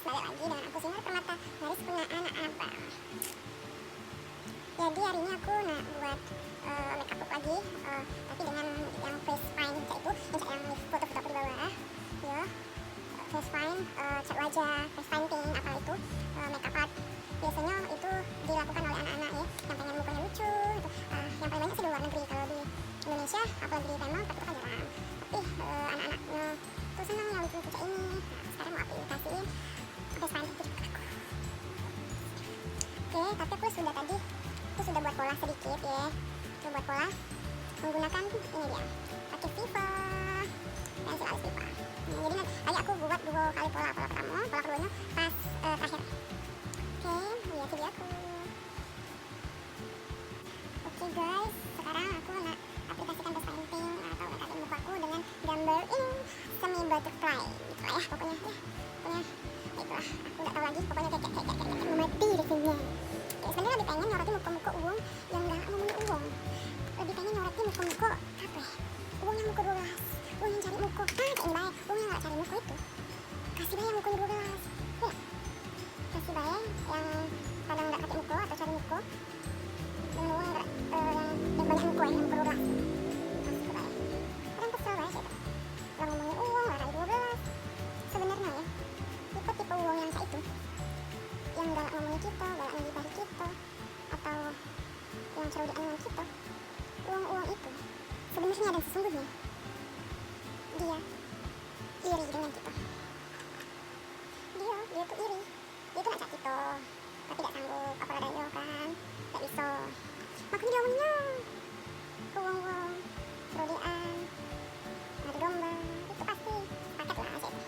balik lagi dengan aku Sinar Permata, garis punya anak abang. Jadi hari ini aku nak buat make up look lagi, tapi dengan yang face fine kayak itu, yang foto-foto aku di bawah, ya. Face fine, cat wajah, face painting, apa itu, make up art. Biasanya itu dilakukan oleh anak-anak ya, yang pengen mukanya lucu, itu, yang paling banyak sih di luar negeri. Kalau di Indonesia, apalagi di Palembang, itu kan jarang. Tapi anak-anaknya tuh senang yang lucu-lucu kayak ini. Nah, sekarang mau aku kasihin face painting ke aku. Oke, tapi aku sudah buat pola sedikit ya. Coba buat pola menggunakan ini dia, pakai Viva, pensil alis Viva. Nah, jadi nanti aku buat 2 kali pola pertama, pola keduanya pas terakhir. Oke, lihat video aku. Oke guys, sekarang aku nak aplikasikan face painting atau make muka aku dengan gambar ini semi butterfly gitu lah ya, pokoknya itulah, aku nggak tahu lagi, pokoknya kayak mau mati di sini. Sebenarnya lebih pengen nyorotin muka-muka uang yang gak ngomongin uang, lebih pengen nyorotin muka-muka apa ya, uang yang muka 12, uang yang cari muka, kayak ini baik, uang yang gak cari muka itu kasih bayang muka 12 ya, kasih bayang yang kadang gak pakai muka atau cari muka dengan uang yang banyak muka yang muka 12, kasih bayang. Kadang kesel banget itu orang ngomongin uang lah kali 12. Sebenarnya ya, tipe-tipe uang yang kayak itu yang galak ngomongin kita, galak ngegibahin kita, atau yang cerewet dengan kita, uang-uang itu sebenarnya dan sesungguhnya dia iri dengan kita. Dia tuh iri, dia tuh ngajak kita tapi gak sanggup, apa daya kan, gak bisa, makanya dia ngomongnya uang-uang, cerodean, ngadu domba, itu pasti paket lah aja itu.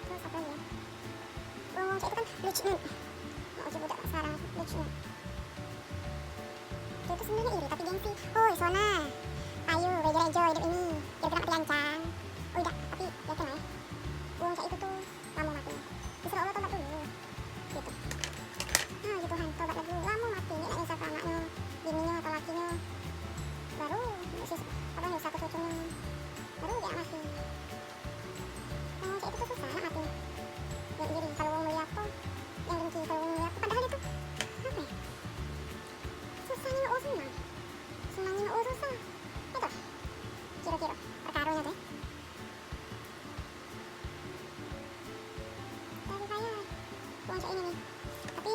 Terus apa lagi ya, uang-uang kayak itu kan lucu, mau coba budak sekarang lucu. Dia tuh sebenarnya iri tapi gengsi. Hoi Sona, ayo rejo hidup ini, kira-kira mati lancang. Oh tidak, tapi ya kan ya, uang kayak itu tuh lama matinya. Disuruh Allah tobat dulu gitu. Nah gitu kan, tobat dulu, lama mati, ini nak nyusah ke anaknya, bininya atau lakinya, baru nyusah ke cucunya, baru dia mati. Uang kayak itu tuh susah nak mati. Yang iri kalau uang mulia apa, yang dengki kalau uang mulia apa, padahal itu apa ya, susahnya nak senang, senangnya nak susah, itu lah kira-kira perkarunya tuh. Dari saya uang kayak ini nih, tapi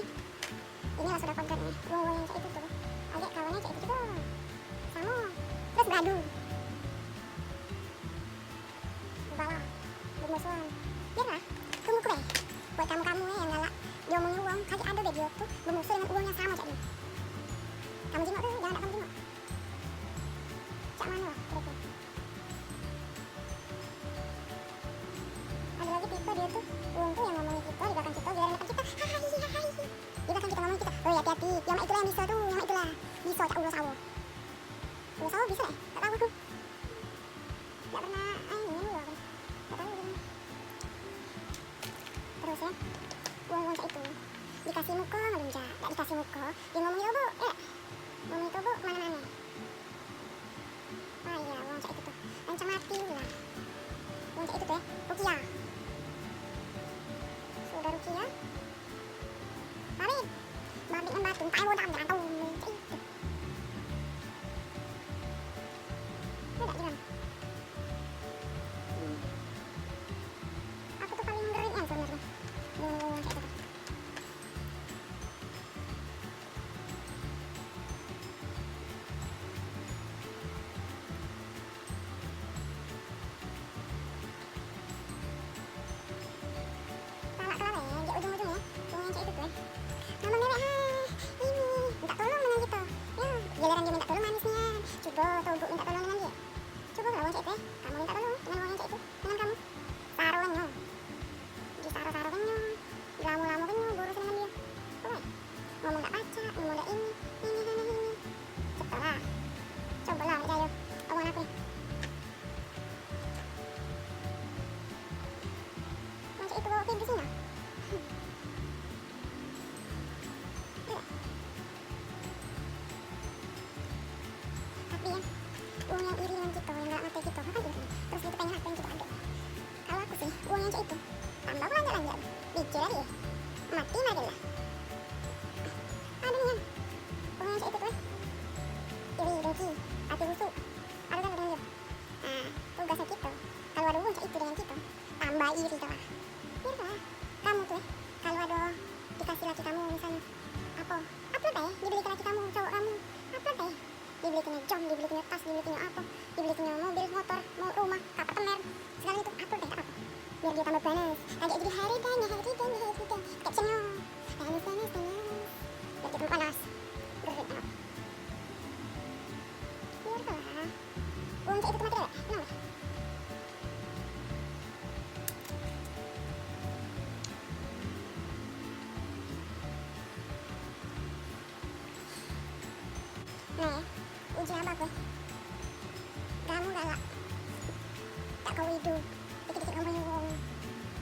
inilah sudah konten nih, uang yang kayak itu tuh agak kawannya kayak itu juga sama, terus beradu balah bermusuhan. Biarlah tunggu deh buat kamu-kamu yang galak diomongin uang, kayak ada deh dia tuh bermusuh dengan uang yang sama kayak ini. Kamu jengok tuh, jangan kamu jengok cak mana lah kira-kira. Ada lagi tipe dia tuh uang tuh yang ngomongin kita di belakang kita, giliran depan kita hai di belakang kita ngomongin kita, oh hati-hati, yang itulah yang bisa tuh, yang itulah bisa cak ulo sawo bisa ya, gak tahu aku gak pernah ini ulo kan, gak tahu gimana. Terus ya, uang-uang kayak itu dikasih muka ngelunjak, gak dikasih muka dia ngomongin obo, ngomongin itu obo mana-mana. Ah iya, uang kayak itu tuh lancang mati lah. Uang kayak itu tuh ya, Rukia sudah Rukia babit dengan batu, tak mau dalam jantung kayak itu. Ada gak jiran? Aku tuh paling ngerinya sebenarnya uang kayak itu tuh. Dia ujung-ujungnya uang yang kayak itu tuh ya, nama mewek ini minta tolong dengan kita ya, giliran dia minta tolong manisnya, coba tau bu minta tolong dengan dia, coba kalau uang kayak itu ya, kamu minta tolong dengan uang yang kayak itu dengan kamu, saruannya disaru-saruannya, lamu-lamuannya boros dengan dia, boleh ngomong gak baca, ngomong gak ini cobalah percaya omongan aku nih. Uang kayak itu bawa ke sini tapi ya, uang yang iri dengan kita, yang gak ngerti kita, kan iri terus itu pengen kita aduk. Kalau aku sih, uang yang kayak itu tambah belanja-belanja Bicil lagi ya. Mati lagi lah. Ada nih yang pokoknya itu tuh iri dengki hati busuk ada kan dengan dia. Nah tugasnya kita kalau ada uang itu dengan kita tambah iri lah. Biar lah kamu tuh kalau ada dikasih laki kamu misalnya apa upload deh dibelikan laki kamu cowok kamu upload deh dibelikannya jam dibelikannya tas dibelikannya apa dibelikannya mobil motor mau rumah apartemen segala itu upload deh tak apa biar dia tambah panas agak jadi hari dan captionnya panas biar kita panas gerit apa biar lah uang cek itu mati deh kenapa nah ya uji apa gue kamu galak tak kau hidup dikit-dikit kamu punya uang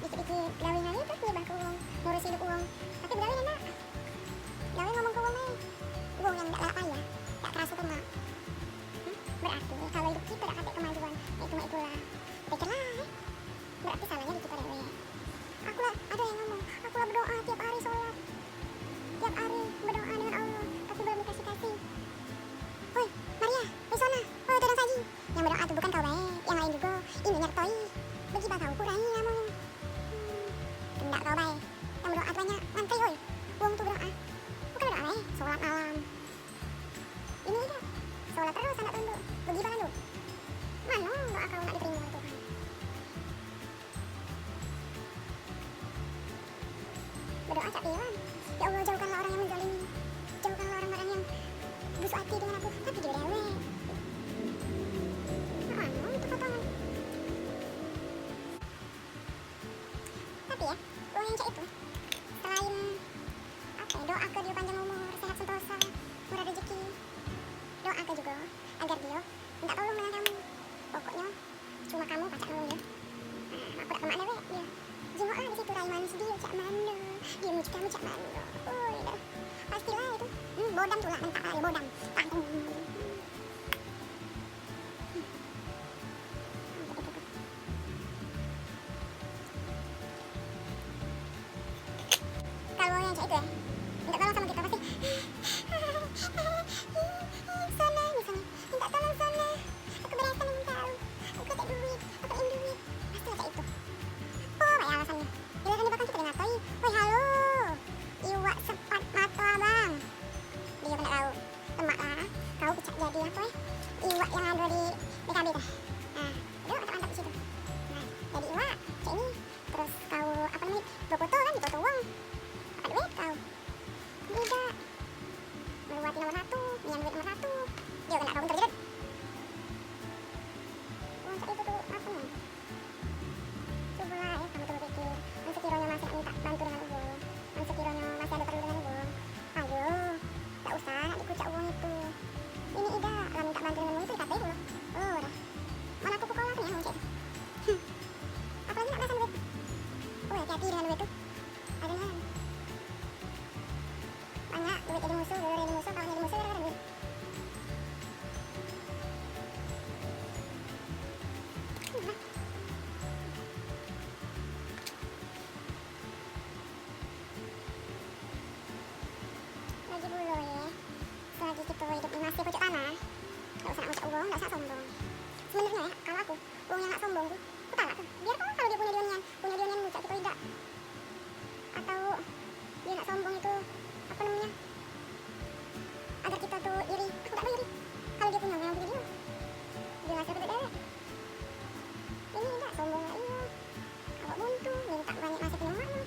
dikit-dikit gawin lagi terus nyebar ke uang ngurus hidup uang tapi gawin enak gawin ngomong ke uang uang yang gak galak payah gak keras itu mak berarti kalau hidup kita gak kata kemajuan itulah baiklah berarti salahnya di kita dewe aku lah ada yang ngomong aku lah berdoa tiap hari sholat tiap hari berdoa dengan Allah tapi belum dikasih woi Maria Risona woi Tudang Saji yang berdoa tuh bukan kau baik yang lain juga ini nyertoi bagi bakau kurangi kamu tidak kau baik yang berdoa tuh banyak mantai woi uang tuh berdoa bukan berdoa baik sholat malam ini tidak sholat terus anak tunduk bagaimana lu mana doa kau nak diterima oleh Tuhan berdoa cak piwan ya Allah jauhkanlah orang yang menzalimi jauhkanlah orang-orang yang busuk hati dengan aku tapi dia dewe mana itu potongan tapi ya uang yang cak itu selain apa ya doa ke dia panjang umur sehat sentosa murah rezeki doa ke juga agar dia minta tolong dengan kamu pokoknya cuma kamu pacak nolong dia aku tak kemana weh dia jengok lah di situ rai manis dia cak mana dia muji kamu cak mana oh iya pastilah itu bodam tuh lah mentak lah bodam tanggung kalau yang cak itu ya minta tolong sama kita pasti sana misalnya minta tolong sana aku beresan dengan kau aku tak duit aku ingin duit pasti cak itu oh banyak alasannya giliran bahkan kita dengar toi woi halo iwak sepat mata abang dia kena tahu lemak lah kau kecak jadi apa ya iwak yang ada di BKB teh nah itu mantap-mantap di situ nah jadi iwak cak ini terus kau apa namanya berfoto kan di foto uang dapat duit kau tidak meluati nomor 1 nian duit nomor 1 dia kena kau terjerat uang cak itu tuh apa nih cobalah ya kamu tuh berpikir sekiranya masih minta bantu dengan uang sekiranya masih ada perlu dengan uang ayo tak usah nak dikucak uang itu ini ida lah minta bantu dengan uang itu dikatain loh oh dah mana aku pukulannya uang cak itu apalagi nak belasan duit oh hati-hati dengan duit tuh ada yang banyak duit jadi musuh kawan jadi musuh gara-gara duit lagi dulu ya selagi kita hidup di masih pojok tanah gak usah nak ngocak uang, gak usah sombong sebenarnya ya kalau aku uang yang gak sombong tuh aku tak tuh biar kalau dia punya dionian ngocak kita tidak atau dia gak sombong itu apa namanya agar kita tuh iri aku tak mau iri kalau dia punya memang punya dia ngasih ke dewek ini tidak sombong gak iya awak buntu minta banyak masih punya emak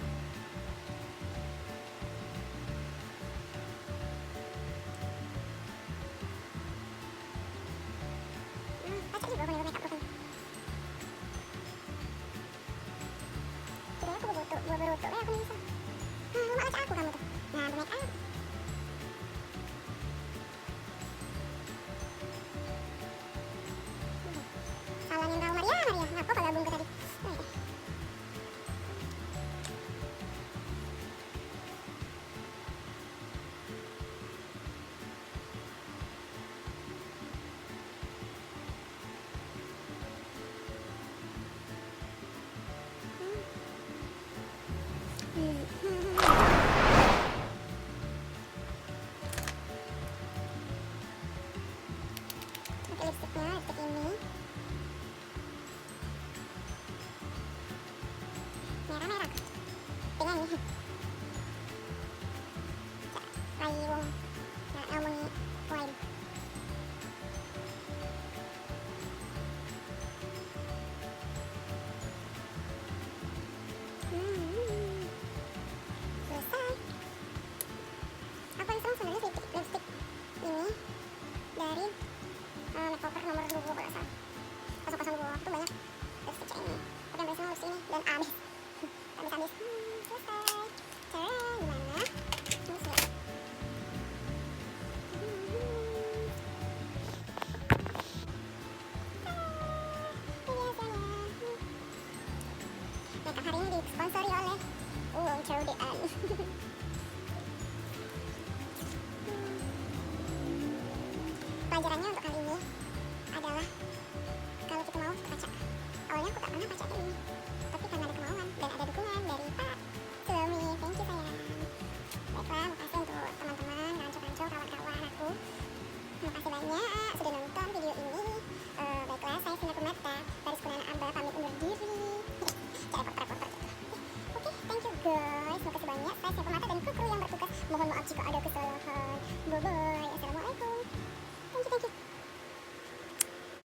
pacak juga punya makeup kan kira aku berbutuh ya aku bisa mak pacak aku kamu tuh nah bermakeup salahnya kau Maria ngapa kau gabung ke tadi Pakai lipstiknya, lipstik ini merah-merah dengan ini payung nah ngomongin wine selesai. Aku yang serem sebenarnya lipstick ini dari makeover nomor 2 kalau nggak salah 002 itu banyak lipstick ini tapi yang semua lipstick ini dan habis habis selesai. Cara gimana ini sih makeup hari ini disponsori oleh Codean. Pelajarannya untuk kali ini adalah kalau kita mau baca. Awalnya aku tak pernah baca ini, tapi karena ada kemauan dan ada dukungan dari Pak suami, thank you sayang. Baiklah, makasih untuk teman-teman, rancu-rancu, kawan-kawan aku. Makasih banyak sudah nonton video ini. Baiklah, saya Sinar Permata, Baris Kunana Amba pamit undur diri. Cari reporter gitu. Oke, thank you guys. Makasih banyak. Saya Sinar Permata dan kru yang bertugas. Mohon maaf jika ada kesalahan. Bye bye. Assalamualaikum.